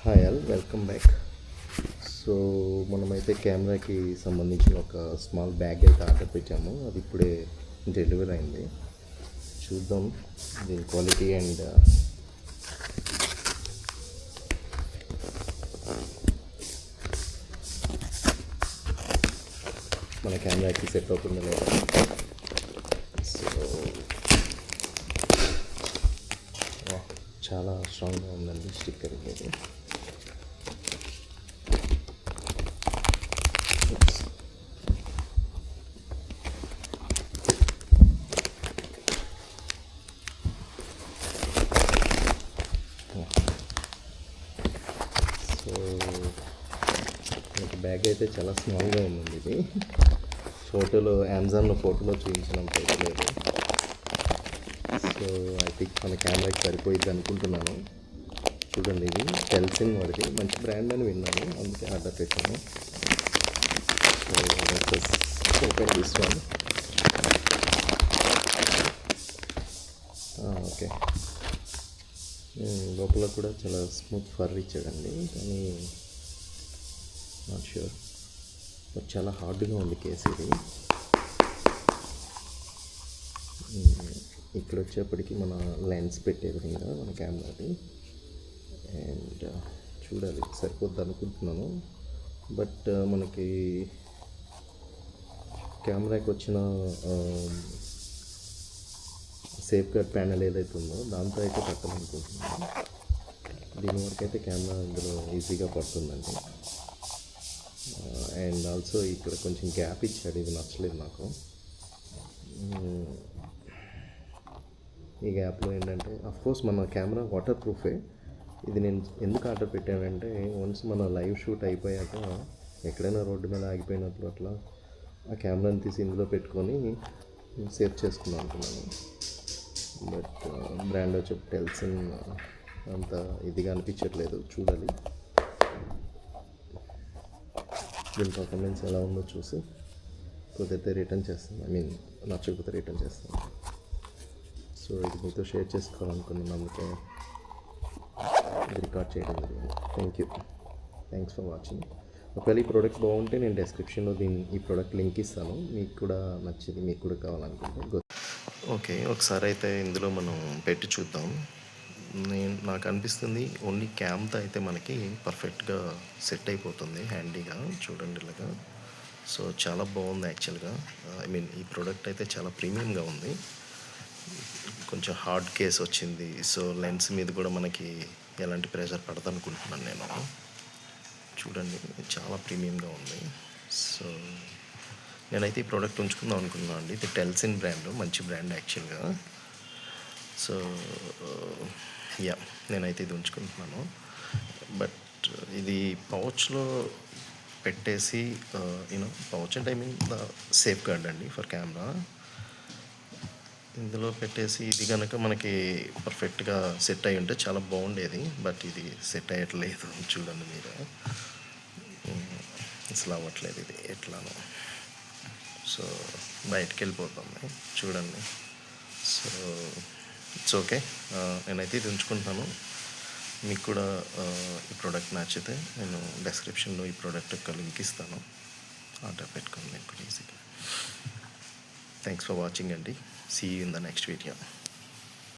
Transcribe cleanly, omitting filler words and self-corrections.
Hi all, welcome back. So మనమైతే కెమెరాకి సంబంధించిన ఒక స్మాల్ బ్యాగ్ అయితే ఆర్డర్ పెట్టాము. అది ఇప్పుడే డెలివరీ అయింది. చూద్దాం దీని క్వాలిటీ అండ్ మన కెమెరాకి సెట్ అవుతుందో లేదా. సో చాలా స్ట్రాంగ్గా ఉందండి స్టిక్కర్ ఇది. సో బ్యాగ్ అయితే చాలా స్మాల్గా ఉందండి. ఇది ఫోటోలో అమెజాన్లో చూపించినంత అయితే లేదు. సో ఐ థింక్ మన కెమెరాకి సరిపోయిద్ది అనుకుంటున్నాను. చూడండి, ఇది టెల్సిన్ వాడిది, మంచి బ్రాండ్ అని విన్నాను, అందుకే ఆర్డర్ పెట్టాను. So open this one. Okay, లోపల కూడా చాలా స్మూత్ ఫర్ ఇచ్చాడండి, కానీ నాట్ ష్యూర్, బట్ చాలా హార్డ్గా ఉంది కేసు ఇది. ఇక్కడ వచ్చేప్పటికి మన లెన్స్ పెట్టే విధంగా మన కెమెరాది. అండ్ చూడాలి, సరిపోద్ది అనుకుంటున్నాను. బట్ మనకి కెమెరాకి వచ్చిన సేఫ్ గార్డ్ ప్యానెల్ ఏదైతే ఉందో దాంతో అయితే పట్టాలనుకుంటున్నాను. దీని వరకు అయితే కెమెరా ఇందులో ఈజీగా పడుతుందండి. అండ్ ఆల్సో ఇక్కడ కొంచెం గ్యాప్ ఇచ్చాడు, ఇది నచ్చలేదు నాకు. ఈ గ్యాప్లో ఏంటంటే అఫ్కోర్స్ మన కెమెరా వాటర్ ప్రూఫే. ఇది నేను ఎందుకు ఆర్డర్ పెట్టానంటే, వన్స్ మన లైవ్ షూట్ అయిపోయాక ఎక్కడైనా రోడ్డు మీద ఆగిపోయినప్పుడు అట్లా ఆ కెమెరాని తీసి ఇందులో పెట్టుకొని సేవ్ చేసుకుందాం అనుకున్నాను. బట్ బ్రాండ్ వచ్చి టెల్సిన్ అంత ఇదిగా అనిపించట్లేదు. చూడాలి దీని పర్ఫార్మెన్స్ ఎలా ఉందో చూసి కుదిరితే రిటర్న్ చేస్తాను. ఐ మీన్ నచ్చకపోతే రిటర్న్ చేస్తాను. సో ఇది మీతో షేర్ చేసుకోవాలనుకున్నాను, అందుకే ఇది రికార్డ్ చేయడం జరిగింది. Thanks for watching. ఒకవేళ ఈ ప్రోడక్ట్ బాగుంటే నేను డిస్క్రిప్షన్లో ఈ ప్రోడక్ట్ లింక్ ఇస్తాను. మీకు కూడా నచ్చింది, మీకు కూడా కావాలనుకుంటే. ఓకే, ఒకసారి అయితే ఇందులో మనం పెట్టి చూద్దాం. నాకు అనిపిస్తుంది ఓన్లీ క్యామ్తో అయితే మనకి పర్ఫెక్ట్గా సెట్ అయిపోతుంది హ్యాండీగా. చూడండి ఇలాగా. సో చాలా బాగుంది యాక్చువల్గా. ఐ మీన్ ఈ ప్రోడక్ట్ అయితే చాలా ప్రీమియంగా ఉంది. కొంచెం హార్డ్ కేస్ వచ్చింది. సో లెన్స్ మీద కూడా మనకి ఎలాంటి ప్రెషర్ పడదు అనుకుంటున్నాను నేను. చూడండి, చాలా ప్రీమియంగా ఉంది. సో నేనైతే ఈ ప్రోడక్ట్ ఉంచుకుందాం అనుకున్నాను అండి. ఇది టెల్సిన్ బ్రాండ్, మంచి బ్రాండ్ యాక్చువల్గా. సో నేనైతే ఇది ఉంచుకుంటున్నాను. బట్ ఇది పౌచ్లో పెట్టేసి పౌచ్ అంటే ఐ మీన్ సేఫ్ గార్డ్ అండి ఫర్ కెమెరా. ఇందులో పెట్టేసి ఇది కనుక మనకి పర్ఫెక్ట్గా సెట్ అయ్యి ఉంటే చాలా బాగుండేది. బట్ ఇది సెట్ అయ్యట్లేదు. చూడండి మీరు, అసలు అవ్వట్లేదు ఇది ఎట్లానో. సో బయటికి వెళ్ళిపోతుంది చూడండి. సో ఇట్స్ ఓకే, నేనైతే ఇది ఉంచుకుంటాను. మీకు కూడా ఈ ప్రోడక్ట్ నచ్చితే నేను డిస్క్రిప్షన్లో ఈ ప్రోడక్ట్ యొక్క లింక్ ఇస్తాను, ఆర్డర్ పెట్టుకోండి మీకు ఈజీగా. థ్యాంక్స్ ఫర్ వాచింగ్ అండి. See you in the next video.